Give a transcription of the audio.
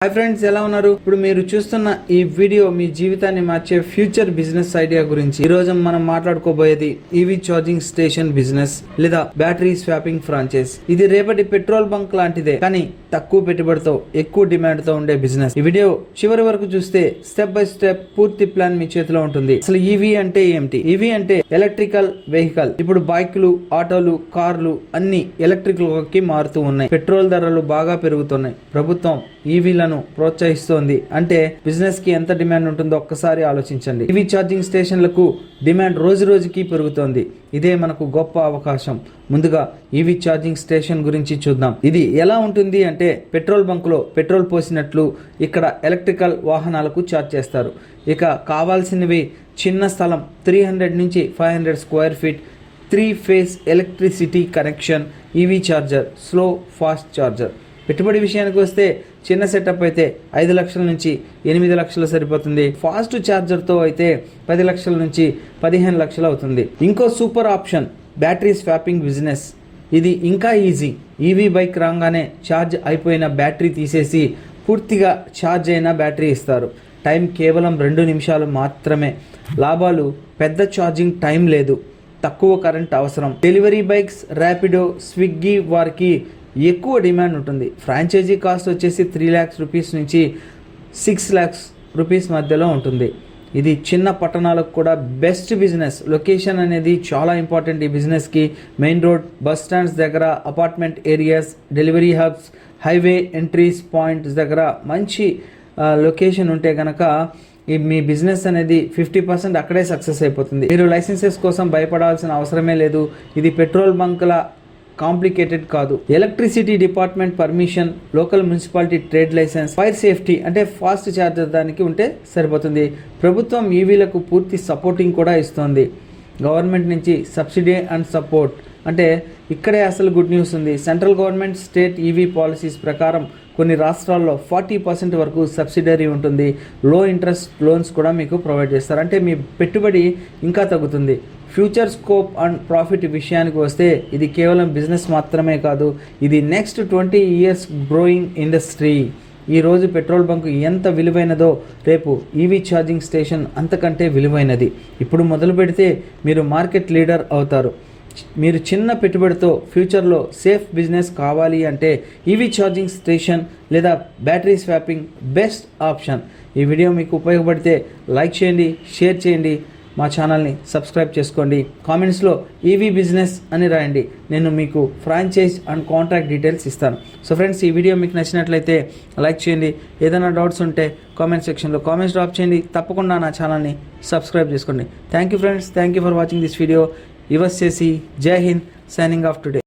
Hi friends, ఎలా ఉన్నారు? ఇప్పుడు మీరు చూస్తున్న ఈ వీడియో మీ జీవితాన్ని మార్చే ఫ్యూచర్ బిజినెస్ ఐడియా గురించి. ఈ రోజు మనం మాట్లాడుకోబోయేది ఈవీ ఛార్జింగ్ స్టేషన్ బిజినెస్ లేదా బ్యాటరీ స్వాపింగ్ ఫ్రాంచైజ్. ఇది రేపటి పెట్రోల్ బంక్ లాంటిదే, కానీ తక్కువ పెట్టుబడితో ఎక్కువ డిమాండ్ తో ఉండే బిజినెస్. ఈ వీడియో చివరి వరకు చూస్తే స్టెప్ బై స్టెప్ పూర్తి ప్లాన్ మీ చేతిలో ఉంటుంది. అసలు ఈవీ అంటే ఏమిటి? ఈవీ అంటే ఎలక్ట్రికల్ వెహికల్. ఇప్పుడు బైక్లు, ఆటోలు, కార్లు అన్ని ఎలక్ట్రికల్ కి మారుతూ ఉన్నాయి. పెట్రోల్ ధరలు బాగా పెరుగుతున్నాయి. ప్రభుత్వం ఈవీలను ప్రోత్సహిస్తోంది. అంటే బిజినెస్ కి ఎంత డిమాండ్ ఉంటుందో ఒక్కసారి ఆలోచించండి. ఈవీ ఛార్జింగ్ స్టేషన్లకు డిమాండ్ రోజు రోజుకి పెరుగుతోంది. ఇదే మనకు గొప్ప అవకాశం. ముందుగా ఈవీ ఛార్జింగ్ స్టేషన్ గురించి చూద్దాం. ఇది ఎలా ఉంటుంది అంటే, పెట్రోల్ బంకులో పెట్రోల్ పోసినట్లు ఇక్కడ ఎలక్ట్రికల్ వాహనాలకు ఛార్జ్ చేస్తారు. ఇక కావాల్సినవి చిన్న స్థలం, 300 నుంచి 500 square feet, 3 phase electricity connection, EV charger, slow fast charger. పెట్టుబడి విషయానికి వస్తే చిన్న సెటప్ అయితే 5 లక్షల నుంచి 8 లక్షలు సరిపోతుంది. ఫాస్ట్ ఛార్జర్తో అయితే 10 లక్షల నుంచి 15 లక్షలు అవుతుంది. ఇంకో super option battery swapping business. ఇది ఇంకా ఈజీ. ఈవీ బైక్ రాగానే ఛార్జ్ అయిపోయిన బ్యాటరీ తీసేసి పూర్తిగా ఛార్జ్ అయిన బ్యాటరీ ఇస్తారు. టైం కేవలం 2 నిమిషాలు మాత్రమే. లాభాలు: పెద్ద ఛార్జింగ్ టైం లేదు, తక్కువ కరెంట్ అవసరం. డెలివరీ బైక్స్, ర్యాపిడో, స్విగ్గీ వారికి ఎక్కువ డిమాండ్ ఉంటుంది. ఫ్రాంచైజీ కాస్ట్ వచ్చేసి 3 lakhs రూపీస్ నుంచి 6 lakhs రూపీస్ మధ్యలో ఉంటుంది. ఇది చిన్న పట్టణాలకు కూడా బెస్ట్ బిజినెస్. లొకేషన్ అనేది చాలా ఇంపార్టెంట్ ఈ బిజినెస్కి. మెయిన్ రోడ్, బస్ స్టాండ్స్ దగ్గర, apartment areas, delivery hubs, highway entries points దగ్గర మంచి లొకేషన్ ఉంటే కనుక మీ బిజినెస్ అనేది 50% అక్కడే సక్సెస్ అయిపోతుంది. మీరు లైసెన్సెస్ కోసం భయపడాల్సిన అవసరమే లేదు. ఇది పెట్రోల్ బంకుల కాంప్లికేటెడ్ కాదు. Electricity department permission, local municipality trade license, fire safety అంటే ఫాస్ట్ ఛార్జర్ దానికి ఉంటే సరిపోతుంది. ప్రభుత్వం ఈవీలకు పూర్తి సపోర్టింగ్ కూడా ఇస్తుంది. గవర్నమెంట్ నుంచి సబ్సిడీ అండ్ సపోర్ట్. అంటే ఇక్కడే అసలు గుడ్ న్యూస్ ఉంది. Central government state EV policies ప్రకారం కొన్ని రాష్ట్రాల్లో 40% వరకు సబ్సిడరీ ఉంటుంది. లో ఇంట్రెస్ట్ లోన్స్ కూడా మీకు ప్రొవైడ్ చేస్తారు. అంటే మీ పెట్టుబడి ఇంకా తగ్గుతుంది. ఫ్యూచర్ స్కోప్ అండ్ ప్రాఫిట్ విషయానికి వస్తే ఇది కేవలం బిజినెస్ మాత్రమే కాదు, ఇది నెక్స్ట్ 20 years గ్రోయింగ్ ఇండస్ట్రీ. ఈరోజు పెట్రోల్ బంకు ఎంత విలువైనదో రేపు ఈవీ ఛార్జింగ్ స్టేషన్ అంతకంటే విలువైనది. ఇప్పుడు మొదలు పెడితే మీరు మార్కెట్ లీడర్ అవుతారు. మీరు చిన్న పెట్టుబడితో ఫ్యూచర్లో సేఫ్ బిజినెస్ కావాలి అంటే ఈవీ ఛార్జింగ్ స్టేషన్ లేదా బ్యాటరీ స్వాపింగ్ బెస్ట్ ఆప్షన్. ఈ వీడియో మీకు ఉపయోగపడితే లైక్ చేయండి, షేర్ చేయండి, మా ఛానల్ని సబ్స్క్రైబ్ చేసుకోండి. కామెంట్స్లో ఈవీ బిజినెస్ అని రాయండి. నేను మీకు ఫ్రాంచైజ్ అండ్ కాంటాక్ట్ డీటెయిల్స్ ఇస్తాను. సో ఫ్రెండ్స్, ఈ వీడియో మీకు నచ్చినట్లయితే లైక్ చేయండి. ఏదైనా డౌట్స్ ఉంటే కామెంట్ సెక్షన్లో కామెంట్స్ డ్రాప్ చేయండి. తప్పకుండా నా ఛానల్ని సబ్స్క్రైబ్ చేసుకోండి. Thank you friends, thank you for watching this video. Yours చేసి జై హింద్, సైనింగ్ ఆఫ్ టుడే.